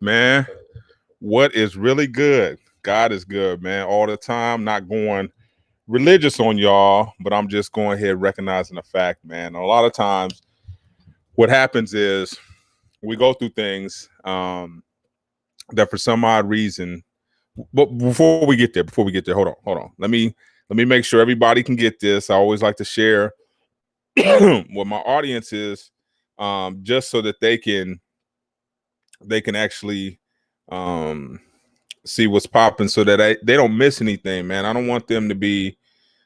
Man, what is really good? God is good, man, all the time. Not going religious on y'all, but I'm just going ahead recognizing the fact, man. A lot of times, what happens is we go through things that for some odd reason. But before we get there, hold on. Let me make sure everybody can get this. I always like to share what my audience is, just so that they can actually um see what's popping so that they don't miss anything, man. I don't want them to be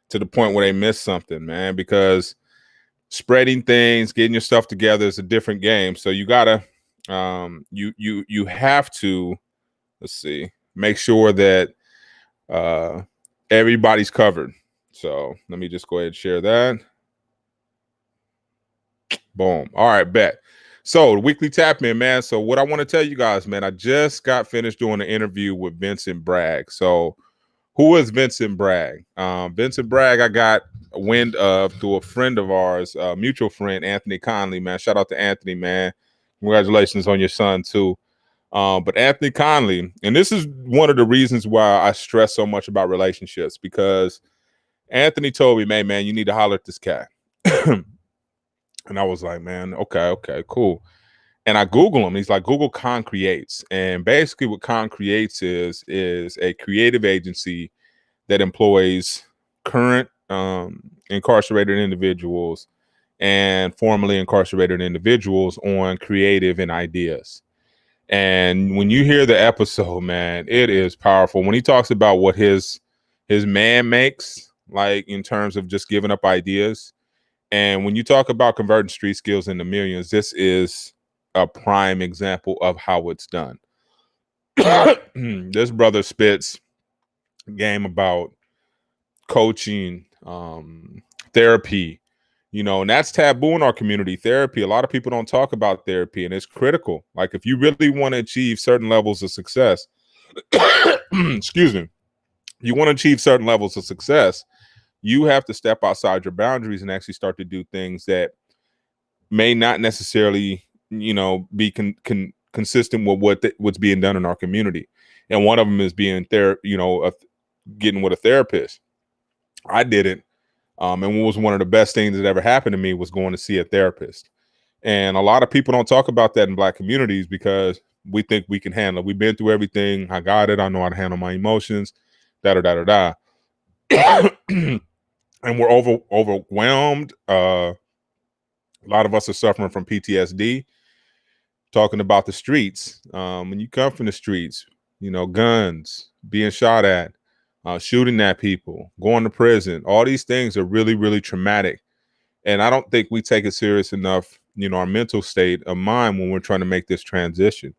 to the point where they miss something, man, because spreading things, getting your stuff together is a different game. So you gotta you have to, let's see, make sure that uh everybody's covered. So let me just go ahead and share that. Boom. All right, bet. So the weekly tap in, man. So what I want to tell you guys, man, I just got finished doing an interview with Vincent Bragg. So who is Vincent Bragg? Vincent Bragg, I got a wind of through a friend of ours, a mutual friend, Anthony Conley, man. Shout out to Anthony, man. Congratulations on your son, too. But Anthony Conley, and this is one of the reasons why I stress so much about relationships, because Anthony told me, man, you need to holler at this cat. And I was like, man, okay, cool. And I Google him. He's like, Google Concreates. And basically what Concreates is a creative agency that employs current incarcerated individuals and formerly incarcerated individuals on creative and ideas. And when you hear the episode, man, it is powerful. When he talks about what his man makes, like in terms of just giving up ideas. And when you talk about converting street skills into millions, this is a prime example of how it's done. This brother spits game about coaching, therapy, and that's taboo in our community. Therapy, a lot of people don't talk about therapy, and it's critical. Like if you really want to achieve certain levels of success, excuse me, you want to achieve certain levels of success, you have to step outside your boundaries and actually start to do things that may not necessarily, be consistent with what's being done in our community. And one of them is being there, getting with a therapist. I did it. And what was one of the best things that ever happened to me was going to see a therapist. And a lot of people don't talk about that in Black communities because we think we can handle it. We've been through everything. I got it. I know how to handle my emotions. Da. And we're overwhelmed. A lot of us are suffering from PTSD. Talking about the streets. When you come from the streets, guns, being shot at, shooting at people, going to prison, all these things are really, really traumatic. And I don't think we take it serious enough, our mental state of mind when we're trying to make this transition.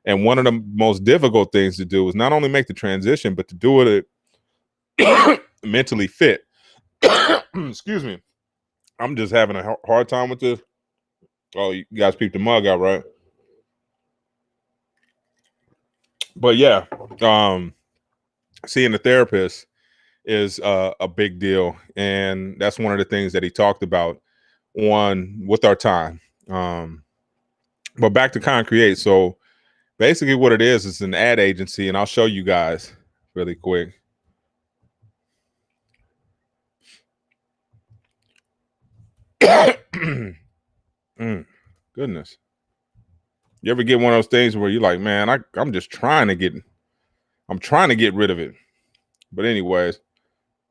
And one of the most difficult things to do is not only make the transition, but to do it mentally fit. Excuse me. I'm just having a hard time with this. Oh, you guys peeped the mug out, right? But yeah, seeing a therapist is a big deal, and that's one of the things that he talked about with our time. But back to Concreate. So basically, what it is an ad agency, and I'll show you guys really quick. Goodness. You ever get one of those things where you're like, man, I'm trying to get rid of it. But anyways,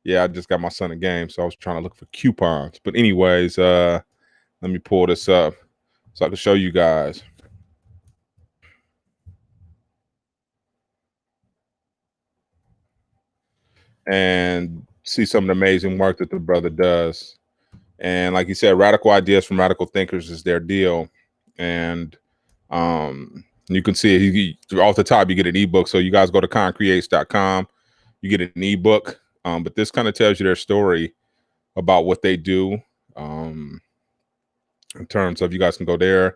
yeah, I just got my son a game, so I was trying to look for coupons. But anyways, let me pull this up so I can show you guys. And see some of the amazing work that the brother does. And like you said, radical ideas from radical thinkers is their deal. And you can see it off the top, you get an ebook. So you guys go to concreates.com, you get an ebook. But this kind of tells you their story about what they do. In terms of, you guys can go there.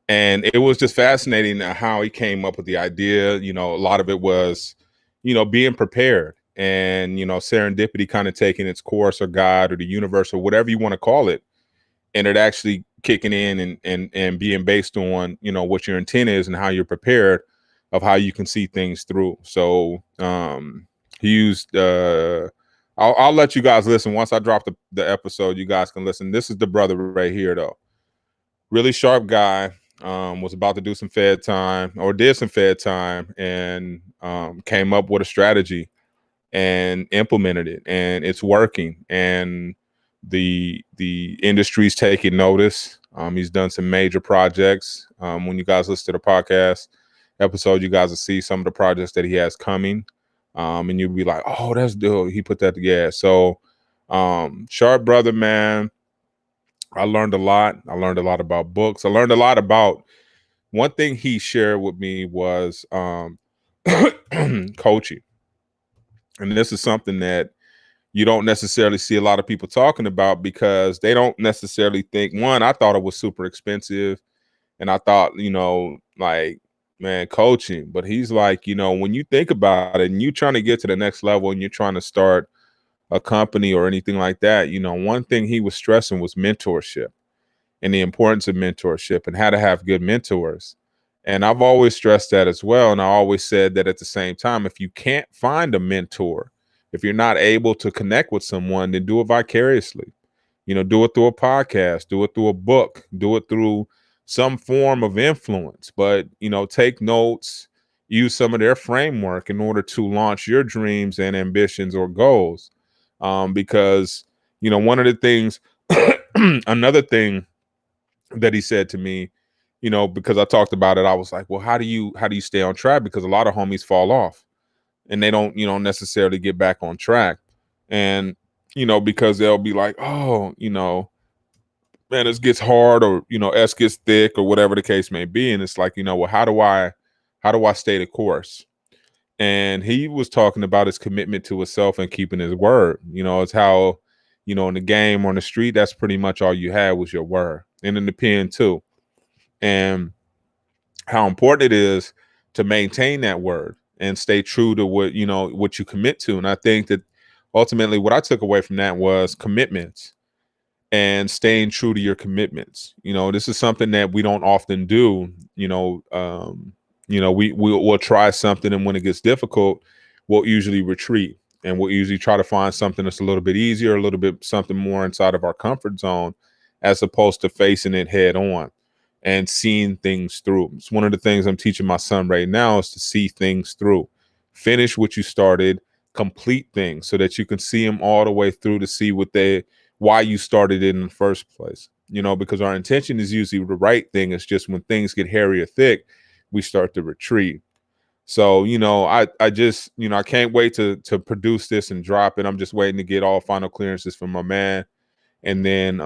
And it was just fascinating how he came up with the idea. A lot of it was, being prepared and, serendipity kind of taking its course, or God or the universe or whatever you want to call it. And it actually kicking in and being based on, you know, what your intent is and how you're prepared of how you can see things through. So he used I'll let you guys listen. Once I drop the episode, you guys can listen. This is the brother right here though. Really sharp guy. Was about to do some Fed time or did some Fed time and came up with a strategy and implemented it, and it's working. And the industry's taking notice. He's done some major projects. When you guys listen to the podcast episode, you guys will see some of the projects that he has coming. And you'll be like, oh, that's dope. He put that together. So sharp brother, man. I learned a lot. I learned a lot about books. I learned a lot about one thing he shared with me was coaching. And this is something that you don't necessarily see a lot of people talking about because they don't necessarily think, one, I thought it was super expensive. And I thought, you know, like, man, coaching. But he's like, you know, when you think about it and you're trying to get to the next level and you're trying to start a company or anything like that, you know, one thing he was stressing was mentorship and the importance of mentorship and how to have good mentors. And I've always stressed that as well. And I always said that at the same time, if you can't find a mentor, if you're not able to connect with someone, then do it vicariously. You know, do it through a podcast, do it through a book, do it through some form of influence. But, you know, take notes, use some of their framework in order to launch your dreams and ambitions or goals. Because, you know, one of the things, another thing that he said to me, you know, because I talked about it, I was like, well, how do you stay on track? Because a lot of homies fall off and they don't, you know, necessarily get back on track. And, you know, because they'll be like, oh, you know, man, this gets hard, or, you know, S gets thick, or whatever the case may be. And it's like, you know, well, how do I stay the course? And he was talking about his commitment to himself and keeping his word. You know, it's how, you know, in the game or on the street, that's pretty much all you had was your word, and in the pen too. And how important it is to maintain that word and stay true to what, you know, what you commit to. And I think that ultimately what I took away from that was commitments and staying true to your commitments. You know, this is something that we don't often do. You know, we'll try something, and when it gets difficult, we'll usually retreat, and we'll usually try to find something that's a little bit easier, a little bit something more inside of our comfort zone, as opposed to facing it head on and seeing things through. It's one of the things I'm teaching my son right now is to see things through. Finish what you started, complete things so that you can see them all the way through to see why you started it in the first place. You know, because our intention is usually the right thing. It's just when things get hairy or thick, we start to retreat. So, you know, I just, you know, I can't wait to produce this and drop it. I'm just waiting to get all final clearances from my man. And then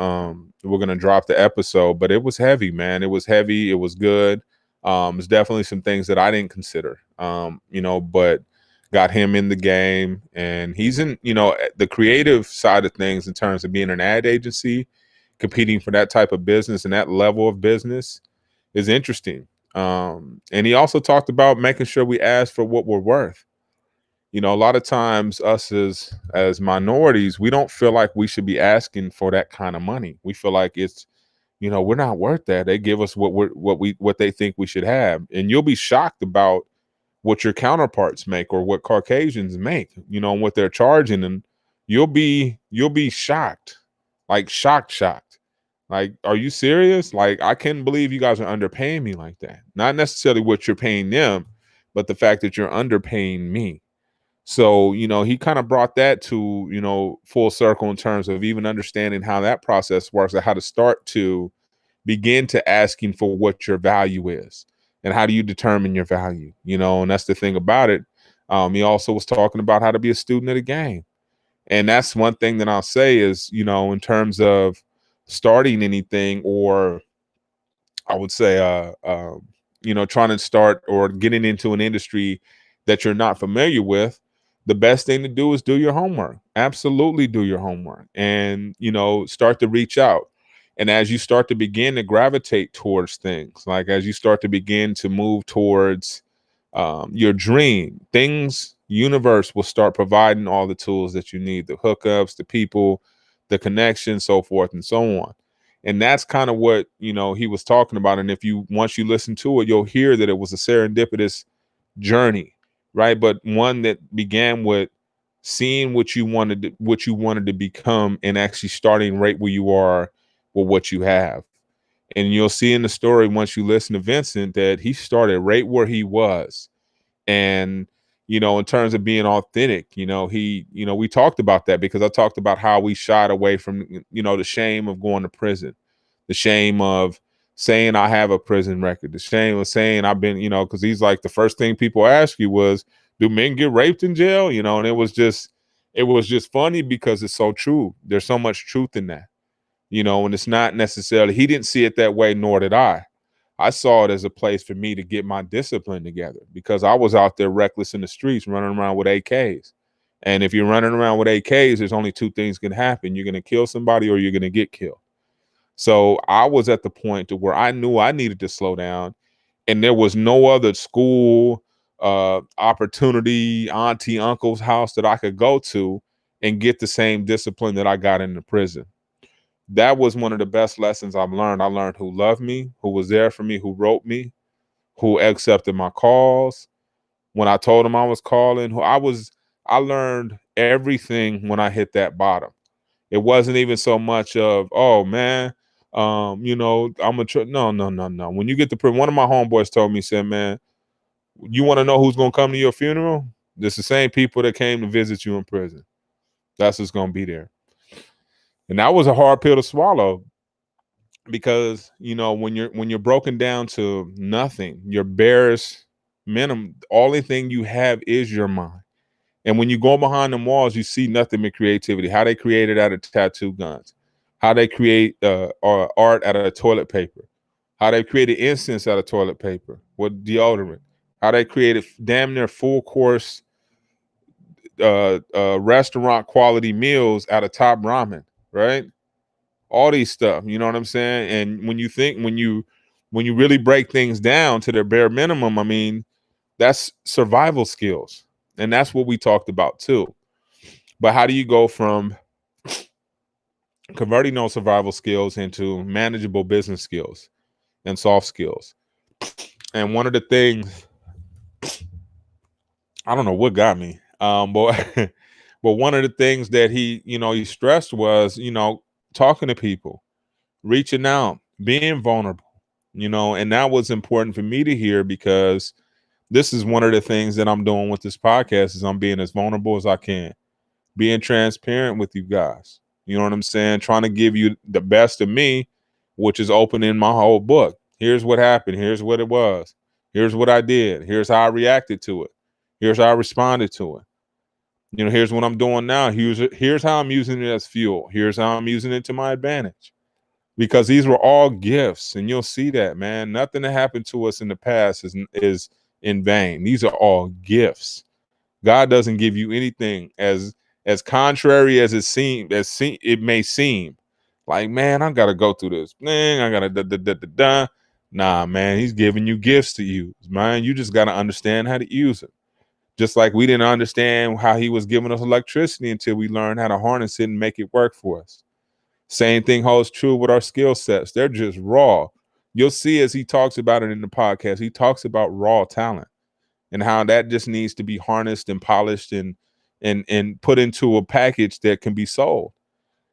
we're gonna drop the episode. But it was heavy, man. It was heavy. It was good. It's definitely some things that I didn't consider. You know, but got him in the game, and he's in, you know, the creative side of things in terms of being an ad agency, competing for that type of business and that level of business is interesting. And he also talked about making sure we ask for what we're worth. You know, a lot of times us as minorities, we don't feel like we should be asking for that kind of money. We feel like it's, you know, we're not worth that. They give us what they think we should have. And you'll be shocked about what your counterparts make or what Caucasians make, you know, and what they're charging. And you'll be shocked, like shocked. Like, are you serious? Like, I can't believe you guys are underpaying me like that. Not necessarily what you're paying them, but the fact that you're underpaying me. So, you know, he kind of brought that to, you know, full circle in terms of even understanding how that process works and how to start to begin to asking for what your value is and how do you determine your value, you know. And that's the thing about it. He also was talking about how to be a student of the game. And that's one thing that I'll say is, you know, in terms of starting anything, or I would say, you know, trying to start or getting into an industry that you're not familiar with, the best thing to do is do your homework. Absolutely do your homework, and, you know, start to reach out. And as you start to begin to gravitate towards things, like as you start to begin to move towards your dream, universe will start providing all the tools that you need, the hookups, the people, the connections, so forth and so on. And that's kind of what, he was talking about. And once you listen to it, you'll hear that it was a serendipitous journey, right? But one that began with seeing what you wanted to become, and actually starting right where you are with what you have. And you'll see in the story, once you listen to Vincent, that he started right where he was. And in terms of being authentic, we talked about that, because I talked about how we shied away from the shame of going to prison, the shame of saying I have a prison record, the shame of saying I've been, because he's like, the first thing people ask you was, do men get raped in jail? And it was just funny, because it's so true. There's so much truth in that, and it's not necessarily, he didn't see it that way, nor did I. I saw it as a place for me to get my discipline together, because I was out there reckless in the streets, running around with AKs. And if you're running around with AKs, there's only two things can happen. You're going to kill somebody, or you're going to get killed. So I was at the point to where I knew I needed to slow down, and there was no other school, opportunity, auntie, uncle's house that I could go to and get the same discipline that I got in the prison. That was one of the best lessons I've learned. I learned who loved me, who was there for me, who wrote me, who accepted my calls when I told them I was calling. I learned everything when I hit that bottom. It wasn't even so much of, oh man, I'm no, no, no, no. When you get to prison, one of my homeboys told me, said, man, you want to know who's gonna come to your funeral? It's the same people that came to visit you in prison. That's what's gonna be there. And that was a hard pill to swallow, because when you're broken down to nothing, your barest minimum, the only thing you have is your mind. And when you go behind them walls, you see nothing but creativity. How they created out of tattoo guns, how they create art out of toilet paper, how they created incense out of toilet paper with deodorant, how they created damn near full course restaurant quality meals out of top ramen, right? All these stuff, you know what I'm saying? And when you really break things down to their bare minimum, I mean, that's survival skills. And that's what we talked about too. But how do you go from converting those survival skills into manageable business skills and soft skills? And one of the things, I don't know what got me, but but one of the things that he stressed was, talking to people, reaching out, being vulnerable, and that was important for me to hear, because this is one of the things that I'm doing with this podcast, is I'm being as vulnerable as I can, being transparent with you guys. You know what I'm saying? Trying to give you the best of me, which is opening my whole book. Here's what happened. Here's what it was. Here's what I did. Here's how I reacted to it. Here's how I responded to it. Here's what I'm doing now. Here's how I'm using it as fuel. Here's how I'm using it to my advantage. Because these were all gifts, and you'll see that, man. Nothing that happened to us in the past is in vain. These are all gifts. God doesn't give you anything as contrary as it may seem. Like, man, I gotta go through this thing. I gotta da. Nah, man, he's giving you gifts to use, man. You just gotta understand how to use it. Just like we didn't understand how he was giving us electricity until we learned how to harness it and make it work for us. Same thing holds true with our skill sets. They're just raw. You'll see, as he talks about it in the podcast, he talks about raw talent and how that just needs to be harnessed and polished and put into a package that can be sold,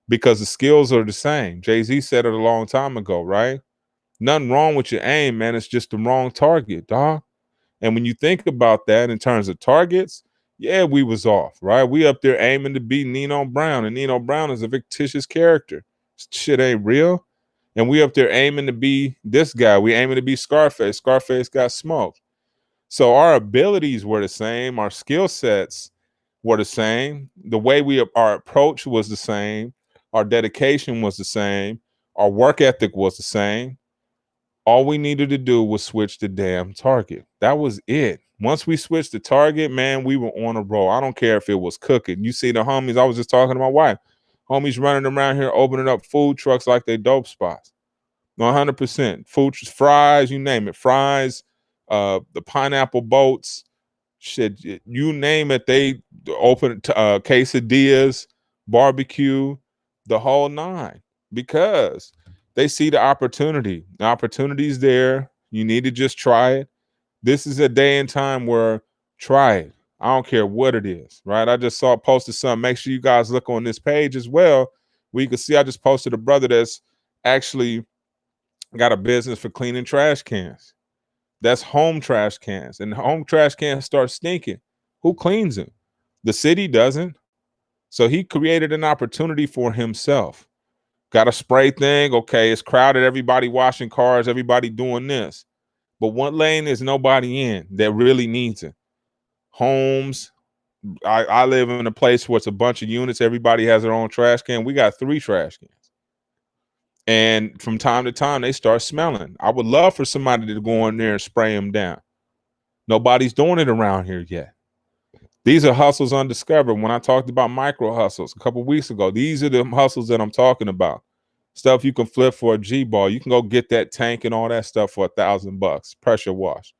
because the skills are the same. Jay-Z said it a long time ago, right? Nothing wrong with your aim, man. It's just the wrong target, dog. And when you think about that in terms of targets, yeah, we was off, right? We up there aiming to be Nino Brown, and Nino Brown is a fictitious character. Shit ain't real. And we up there aiming to be this guy. We aiming to be Scarface. Scarface got smoked. So our abilities were the same. Our skill sets were the same. The way our approach was the same. Our dedication was the same. Our work ethic was the same. All we needed to do was switch the damn target. That was it. Once we switched the target, man, we were on a roll. I don't care if it was cooking. You see the homies, I was just talking to my wife. Homies running around here opening up food trucks like they dope spots. 100%. Food, fries, you name it. Fries, the pineapple boats, shit, you name it. They open quesadillas, barbecue, the whole nine. Because They see the opportunity. The opportunity's there. You need to just try it. This is a day and time where try it. I don't care what it is, right? I just saw posted something. Make sure you guys look on this page as well. Where you can see I just posted a brother that's actually got a business for cleaning trash cans. That's home trash cans. And home trash cans start stinking. Who cleans them? The city doesn't. So he created an opportunity for himself. Got a spray thing. Okay, it's crowded. Everybody washing cars. Everybody doing this. But one lane is nobody in that really needs it. Homes. I live in a place where it's a bunch of units. Everybody has their own trash can. We got 3 trash cans. And from time to time, they start smelling. I would love for somebody to go in there and spray them down. Nobody's doing it around here yet. These are hustles undiscovered. When I talked about micro hustles a couple weeks ago, these are the hustles that I'm talking about. Stuff you can flip for a G-ball. You can go get that tank and all that stuff for $1,000. Pressure wash.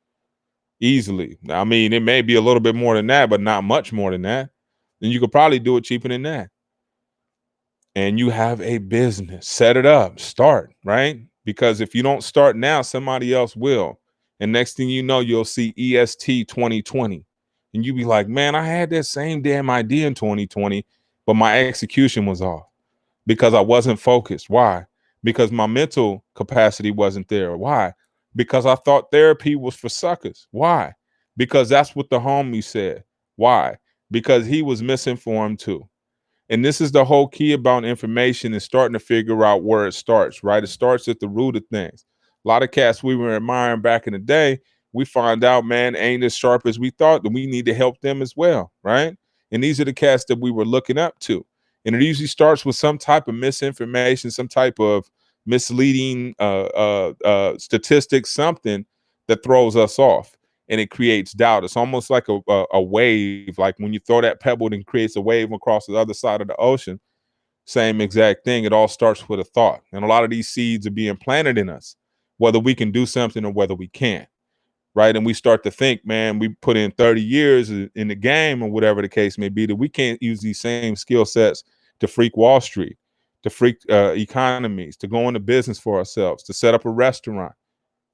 Easily. I mean, it may be a little bit more than that, but not much more than that. And you could probably do it cheaper than that. And you have a business. Set it up. Start, right? Because if you don't start now, somebody else will. And next thing you know, you'll see EST 2020. And you be like, man, I had that same damn idea in 2020, but my execution was off because I wasn't focused. Why? Because my mental capacity wasn't there. Why? Because I thought therapy was for suckers. Why? Because that's what the homie said. Why? Because he was misinformed too. And this is the whole key about information and starting to figure out where it starts, right? It starts at the root of things. A lot of cats we were admiring back in the day, we find out, man, ain't as sharp as we thought, that we need to help them as well, right? And these are the cats that we were looking up to. And it usually starts with some type of misinformation, some type of misleading statistics, something that throws us off. And it creates doubt. It's almost like a wave. Like when you throw that pebble and creates a wave across the other side of the ocean. Same exact thing. It all starts with a thought. And a lot of these seeds are being planted in us, whether we can do something or whether we can't. Right. And we start to think, man, we put in 30 years in the game or whatever the case may be, that we can't use these same skill sets to freak Wall Street, to freak economies, to go into business for ourselves, to set up a restaurant.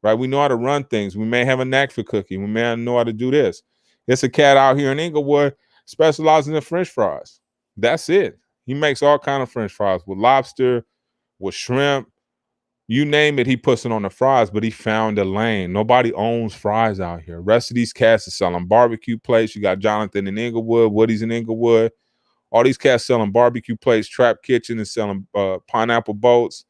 Right? We know how to run things. We may have a knack for cooking. We may know how to do this. It's a cat out here in Inglewood specializing in French fries. That's it. He makes all kind of French fries with lobster, with shrimp, you name it. He puts it on the fries, but he found a lane. Nobody owns fries out here. The rest of these cats are selling barbecue plates. You got Jonathan in Inglewood, Woody's in Inglewood. All these cats selling barbecue plates, Trap Kitchen is selling pineapple boats.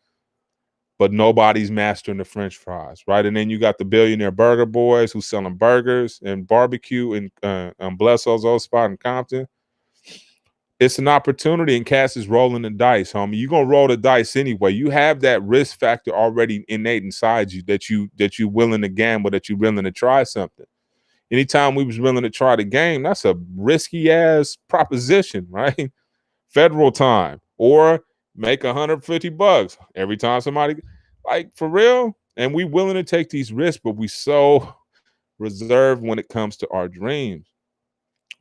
But nobody's mastering the French fries, right? And then you got the billionaire burger boys who's selling burgers and barbecue and Blesso's old spot in Compton. It's an opportunity, and Cass is rolling the dice, homie. You're gonna roll the dice anyway. You have that risk factor already innate inside you that you're willing to gamble, that you're willing to try something. Anytime we was willing to try the game, that's a risky ass proposition, right? Federal time or make $150 every time somebody, like, for real. And we willing to take these risks, but we so reserved when it comes to our dreams.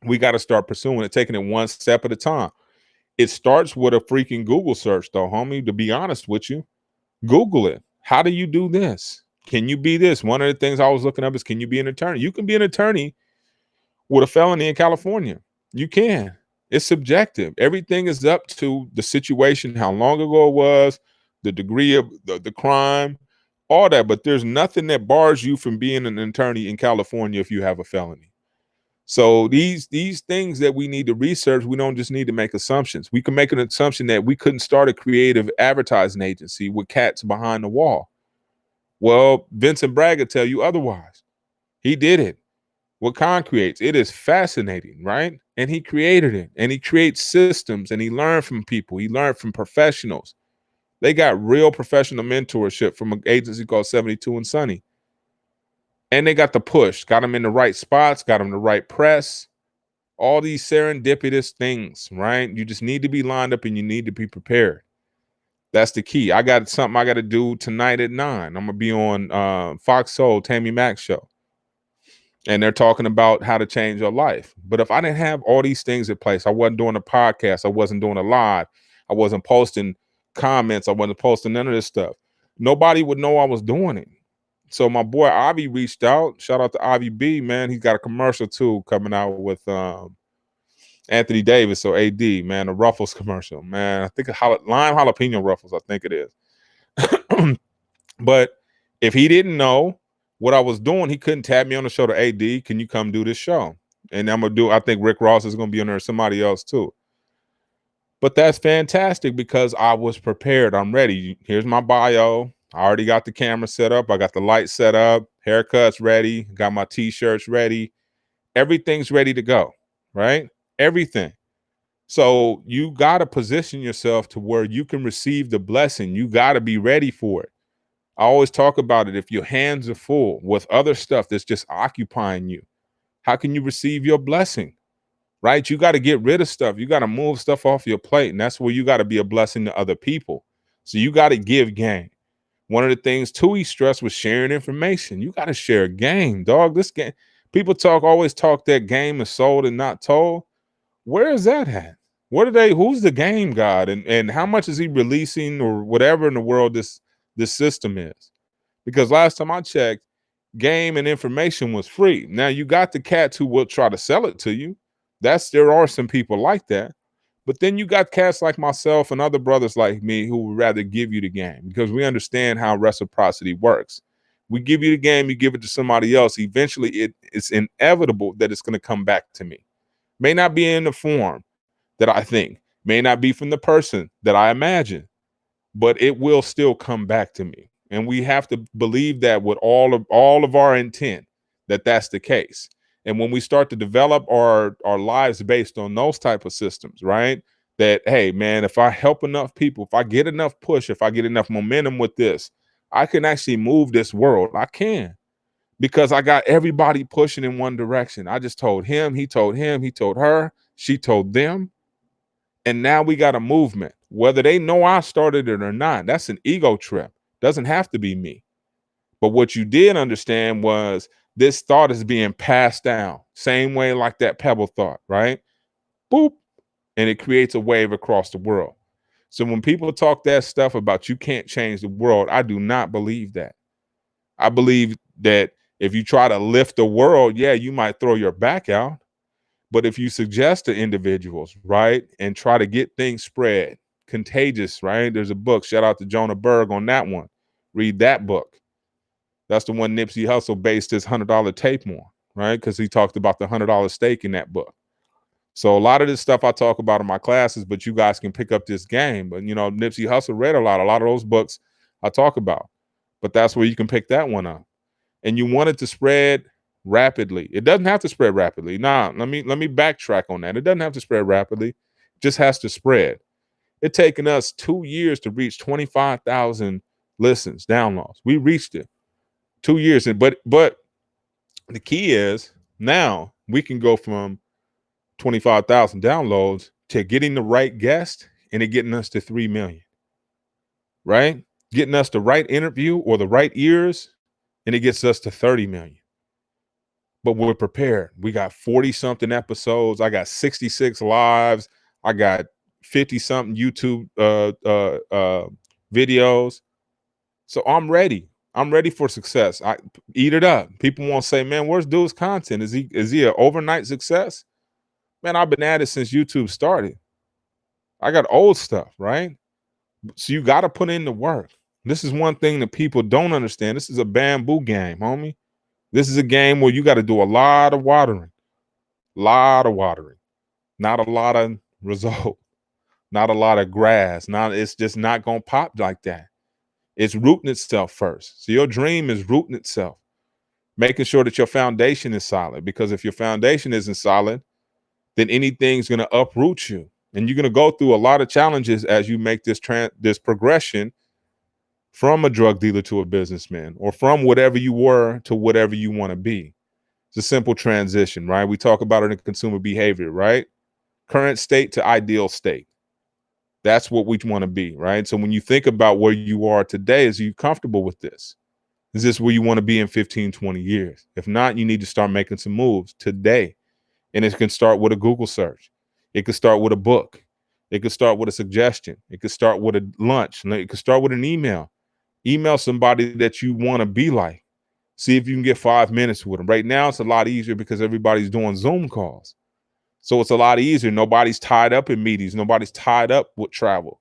We got to start pursuing it, taking it one step at a time. It starts with a freaking Google search, though, homie. To be honest with you, Google it. How do you do this? Can you be this? One of the things I was looking up is, can you be an attorney? You can be an attorney with a felony in California. You can. It's subjective. Everything is up to the situation, how long ago it was, the degree of the crime, all that. But there's nothing that bars you from being an attorney in California if you have a felony. So these things that we need to research, we don't just need to make assumptions. We can make an assumption that we couldn't start a creative advertising agency with cats behind the wall. Well, Vincent Bragg will tell you otherwise. He did it with Concreates. It is fascinating, right? And he created it, and he creates systems, and he learned from people. He learned from professionals. They got real professional mentorship from an agency called 72 and Sunny. And they got the push, got them in the right spots, got them the right press, all these serendipitous things, right? You just need to be lined up and you need to be prepared. That's the key. I got something I got to do tonight at 9. I'm going to be on Fox Soul, Tammy Mack's show. And they're talking about how to change your life. But if I didn't have all these things in place, I wasn't doing a podcast, I wasn't doing a live, I wasn't posting comments, I wasn't posting none of this stuff, nobody would know I was doing it. So my boy Avi reached out. Shout out to Avi B, man. He's got a commercial too coming out with Anthony Davis, so AD, man, the Ruffles commercial, man. I think lime jalapeno Ruffles, I think it is. But if he didn't know what I was doing, he couldn't tap me on the shoulder. AD, can you come do this show? And I think Rick Ross is gonna be on there, somebody else too. But that's fantastic because I was prepared. I'm ready. Here's my bio. I already got the camera set up. I got the lights set up, haircuts ready, got my t-shirts ready. Everything's ready to go, right? Everything. So you got to position yourself to where you can receive the blessing. You got to be ready for it. I always talk about it. If your hands are full with other stuff that's just occupying you, how can you receive your blessing? Right? You got to get rid of stuff. You got to move stuff off your plate. And that's where you got to be a blessing to other people. So you got to give game. One of the things Tui stressed was sharing information. You got to share game, dog. This game, people always talk that game is sold and not told. Where is that at? Who's the game god? And how much is he releasing or whatever in the world this system is? Because last time I checked, game and information was free. Now you got the cats who will try to sell it to you. There are some people like that. But then you got cats like myself and other brothers like me who would rather give you the game because we understand how reciprocity works. We give you the game, you give it to somebody else. Eventually, it's inevitable that it's going to come back to me. May not be in the form that I think, may not be from the person that I imagine, but it will still come back to me. And we have to believe that with all of our intent, that that's the case. And when we start to develop our lives based on those type of systems, right? That, hey, man, if I help enough people, if I get enough push, if I get enough momentum with this, I can actually move this world. I can, because I got everybody pushing in one direction. I just told him, he told her, she told them. And now we got a movement. Whether they know I started it or not, that's an ego trip. Doesn't have to be me. But what you did understand was this thought is being passed down. Same way like that pebble thought, right? Boop. And it creates a wave across the world. So when people talk that stuff about you can't change the world, I do not believe that. I believe that if you try to lift the world, yeah, you might throw your back out. But if you suggest to individuals, right, and try to get things spread, contagious, right? There's a book, shout out to Jonah Berg on that one. Read that book. That's the one Nipsey Hussle based his $100 tape on, right? Because he talked about the $100 stake in that book. So a lot of this stuff I talk about in my classes, but you guys can pick up this game. But, you know, Nipsey Hussle read a lot of those books I talk about. But that's where you can pick that one up. And you want it to spread rapidly. It doesn't have to spread rapidly. Nah, let me backtrack on that. It doesn't have to spread rapidly. It just has to spread. It's taken us 2 years to reach 25,000 listens, downloads. We reached it 2 years. But the key is now we can go from 25,000 downloads to getting the right guest and it getting us to 3 million, right? Getting us the right interview or the right ears and it gets us to 30 million. But we're prepared. We got 40 something episodes. I got 66 lives. I got 50 something YouTube videos. So I'm ready. I'm ready for success. I eat it up. People won't say, man, where's Dude's content? Is he an overnight success? Man, I've been at it since YouTube started. I got old stuff, right? So you got to put in the work. This is one thing that people don't understand. This is a bamboo game, homie. This is a game where you got to do a lot of watering, not a lot of result, not a lot of grass. It's just not going to pop like that. It's rooting itself first. So your dream is rooting itself, making sure that your foundation is solid, because if your foundation isn't solid, then anything's going to uproot you. And you're going to go through a lot of challenges as you make this progression from a drug dealer to a businessman, or from whatever you were to whatever you want to be. It's a simple transition, right? We talk about it in consumer behavior, right? Current state to ideal state. That's what we want to be, right? So when you think about where you are today, is you comfortable with this? Is this where you want to be in 15, 20 years? If not, you need to start making some moves today. And it can start with a Google search. It could start with a book. It could start with a suggestion. It could start with a lunch. It could start with an email. Email somebody that you want to be like. See if you can get 5 minutes with them. Right now, it's a lot easier because everybody's doing Zoom calls. So it's a lot easier. Nobody's tied up in meetings. Nobody's tied up with travel.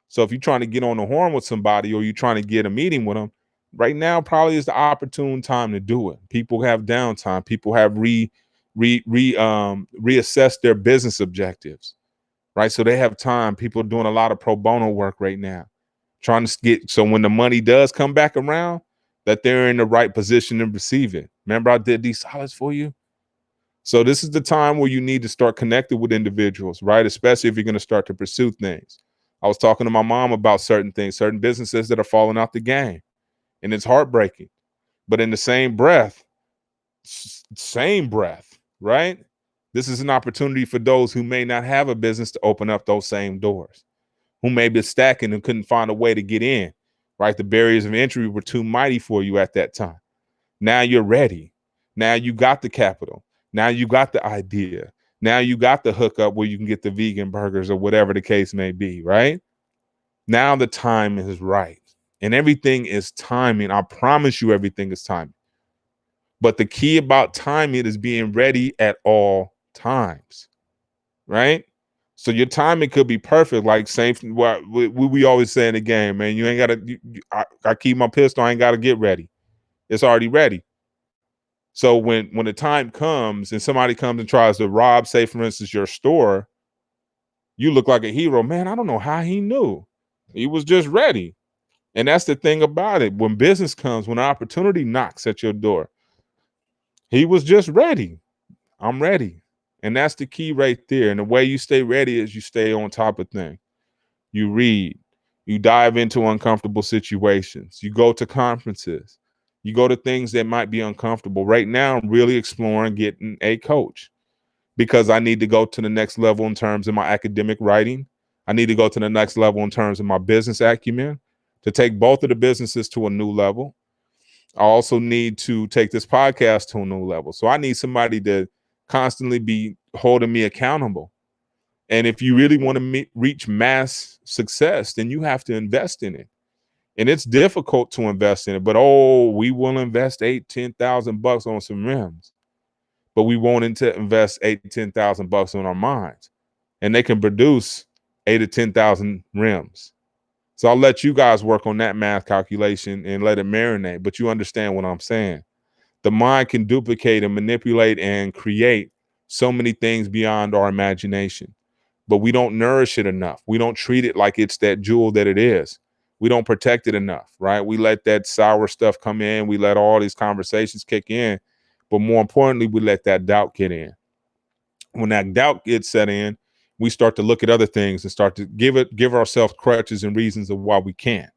So if you're trying to get on the horn with somebody or you're trying to get a meeting with them, right now probably is the opportune time to do it. People have downtime. People have reassessed their business objectives, right? So they have time. People are doing a lot of pro bono work right now, trying to get, so when the money does come back around, that they're in the right position to receive it. Remember, I did these solids for you. So this is the time where you need to start connecting with individuals, right? Especially if you're going to start to pursue things. I was talking to my mom about certain things, certain businesses that are falling out the game, and it's heartbreaking. But in the same breath, right? This is an opportunity for those who may not have a business to open up those same doors, who may be stacking and couldn't find a way to get in, right? The barriers of entry were too mighty for you at that time. Now you're ready. Now you got the capital. Now you got the idea. Now you got the hookup where you can get the vegan burgers or whatever the case may be, right? Now the time is right. And everything is timing. I promise you everything is timing. But the key about timing is being ready at all times, right? So your timing could be perfect. Like same what we always say in the game, man. You ain't got to. I keep my pistol. I ain't got to get ready. It's already ready. So when the time comes and somebody comes and tries to rob, say for instance, your store, you look like a hero. Man, I don't know how he knew. He was just ready. And that's the thing about it. When business comes, when an opportunity knocks at your door, he was just ready. I'm ready. And that's the key right there. And the way you stay ready is you stay on top of things. You read, you dive into uncomfortable situations, you go to conferences, you go to things that might be uncomfortable. Right now, I'm really exploring getting a coach because I need to go to the next level in terms of my academic writing. I need to go to the next level in terms of my business acumen to take both of the businesses to a new level. I also need to take this podcast to a new level. So I need somebody to constantly be holding me accountable. And if you really want to reach mass success, then you have to invest in it. And it's difficult to invest in it, but we will invest $8,000-$10,000 on some rims, but we won't invest $8,000-$10,000 on our minds, and they can produce 8,000-10,000 rims. So I'll let you guys work on that math calculation and let it marinate. But you understand what I'm saying? The mind can duplicate and manipulate and create so many things beyond our imagination, but we don't nourish it enough. We don't treat it like it's that jewel that it is. We don't protect it enough, right? We let that sour stuff come in. We let all these conversations kick in. But more importantly, we let that doubt get in. When that doubt gets set in, we start to look at other things and start to give ourselves crutches and reasons of why we can't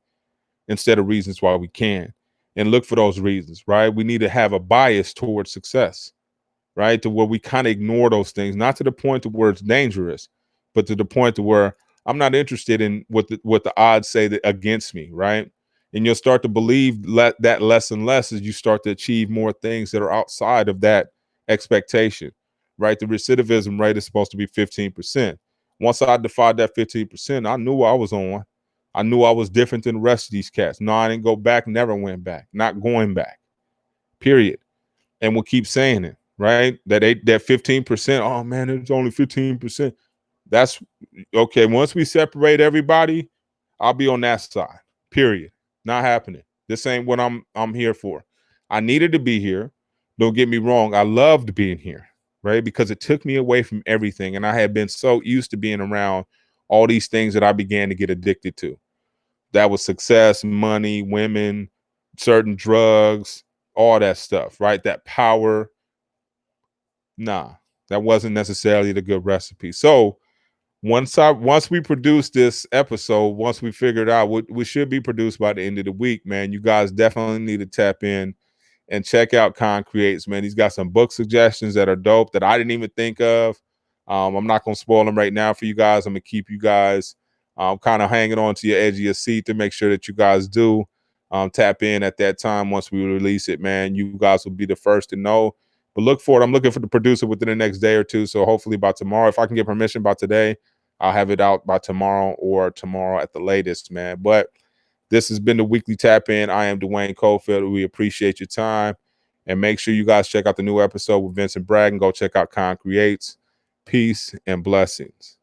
instead of reasons why we can, and look for those reasons, right? We need to have a bias towards success, right? To where we kind of ignore those things, not to the point to where it's dangerous, but to the point to where I'm not interested in what the odds say that against me, right? And you'll start to believe that less and less as you start to achieve more things that are outside of that expectation, right? The recidivism rate is supposed to be 15%. Once I defied that 15%, I knew I was on. I knew I was different than the rest of these cats. No, I didn't go back, never went back, not going back, period. And we'll keep saying it, right? That 15%, oh man, it's only 15%. That's okay. Once we separate everybody, I'll be on that side, period. Not happening. This ain't what I'm here for. I needed to be here. Don't get me wrong. I loved being here, right? Because it took me away from everything. And I had been so used to being around all these things that I began to get addicted to. That was success, money, women, certain drugs, all that stuff, right? That power. Nah, that wasn't necessarily the good recipe. So once we produce this episode, once we figure it out, we should be produced by the end of the week, man. You guys definitely need to tap in and check out Concreates, man. He's got some book suggestions that are dope that I didn't even think of. I'm not going to spoil them right now for you guys. I'm going to keep you guys kind of hanging on to your edge of your seat to make sure that you guys do tap in at that time. Once we release it, man, you guys will be the first to know. But look for it. I'm looking for the producer within the next day or two. So hopefully by tomorrow, if I can get permission by today, I'll have it out by tomorrow or tomorrow at the latest, man. But This has been the Weekly Tap In. I am Duane Cofield. We appreciate your time. And make sure you guys check out the new episode with Vincent Bragg and go check out Concreates. Peace and blessings.